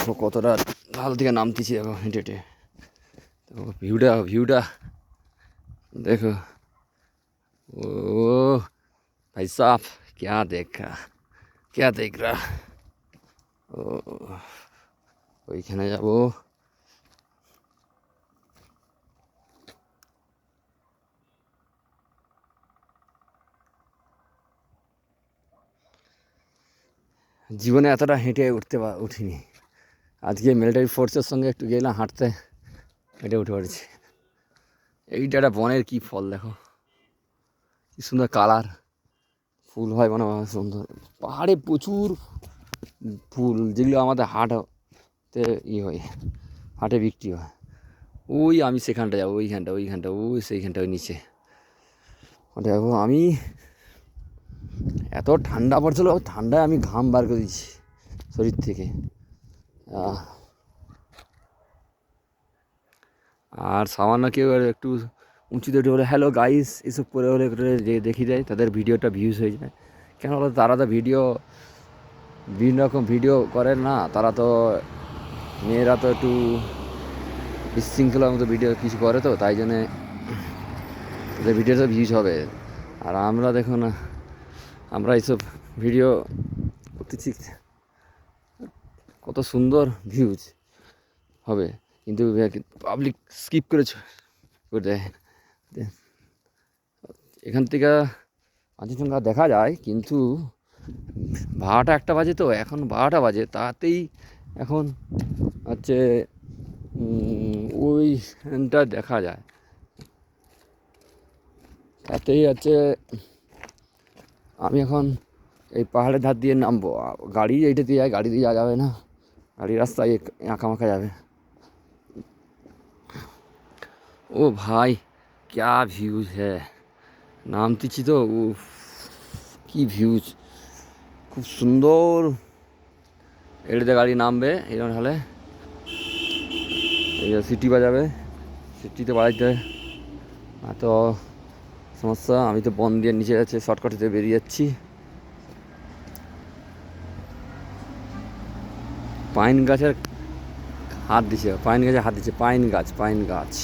দেখো কতটা ঢাল থেকে নামতেছি, দেখো হেঁটে হেঁটে। দেখো ভিউটা देखो। ओ भाई साहब, क्या देख रहा। ও ওইখানে যাব। জীবনে এতটা হেঁটে উঠিনি। আজকে মিলিটারি ফোর্সের সঙ্গে একটু গেলাম হাঁটতে, হেঁটে উঠে পড়েছি। এইটা একটা বনের কি ফল দেখো, কি সুন্দর কালার, ফুল হয় মানে সুন্দর। পাহাড়ে প্রচুর ফুল, যেগুলো আমাদের হাটে হয়, হাটে বিক্রি হয়। ওই আমি সেখানটা যাবো, ওইখানটা ওই সেইখানটা ওই নিচে ওটা যাবো আমি। এত ঠান্ডা পড়ছিল, ঠান্ডায় আমি ঘাম বার করে দিচ্ছি শরীর থেকে। আর সামান্য কেউ একটু উঁচুতে উঠে বলে হ্যালো গাইস এসব করে হলে দেখিয়ে দেয়, তাদের ভিডিওটা ভিউজ হয়ে যায়। কেন বলো, তারা তো বিভিন্ন রকম ভিডিও করে না, তারা তো মেয়েরা তো একটু বিশৃঙ্খলার মতো ভিডিও কিছু করে, তো তাই জন্যে তাদের ভিডিওটা ভিউজ হবে। আর আমরা দেখো না, আমরা এইসব ভিডিও করতেছি, কত সুন্দর ভিউজ হবে, কিন্তু পাবলিক স্কিপ করে দেয়। এখান থেকে কাঞ্চনজঙ্ঘা দেখা যায়, কিন্তু 12টা 1টা বাজে, তো এখন 12টা বাজে, তাতেই এখন হচ্ছে ওইখানটা দেখা যায়, তাতেই হচ্ছে আমি এখন এই পাহাড়ের ধার দিয়ে নামবো। গাড়ি এইটা দিয়ে যায়, গাড়ি দিয়ে যাওয়া যাবে না, গাড়ি রাস্তায় আঁকা মাখা যাবে। ও ভাই क्या ভিউজ হ্যাঁ, নামতেছি তো কি ভিউজ, খুব সুন্দর। এটাতে গাড়ি নামবে এরকম হলে, এই সিটি বাজাবে, সিটিতে বাজাইতে এত সমস্যা। আমি তো বন দিয়ে নিচে যাচ্ছে, শর্টকাটে বেরিয়ে যাচ্ছি। পাইন গাছের হাত দিছে, পাইন গাছ।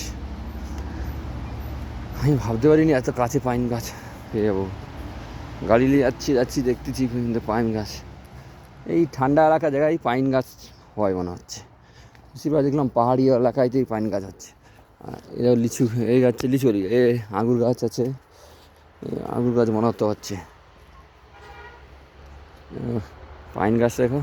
আমি ভাবতে পারিনি এত কাছে পাইন গাছ পেয়ে যাবো। গাড়ি নিয়ে যাচ্ছি দেখতেছি কিন্তু পাইন গাছ, এই ঠান্ডা এলাকা জায়গায় পাইন গাছ হয় মনে হচ্ছে। বেশিরভাগ দেখলাম পাহাড়ি এলাকায়তেই পাইন গাছ হচ্ছে। এরা লিচু, এই গাছ লিচুরি, আঙুর গাছ আছে, আঙুর গাছ মনে হচ্ছে। পাইন গাছ দেখো,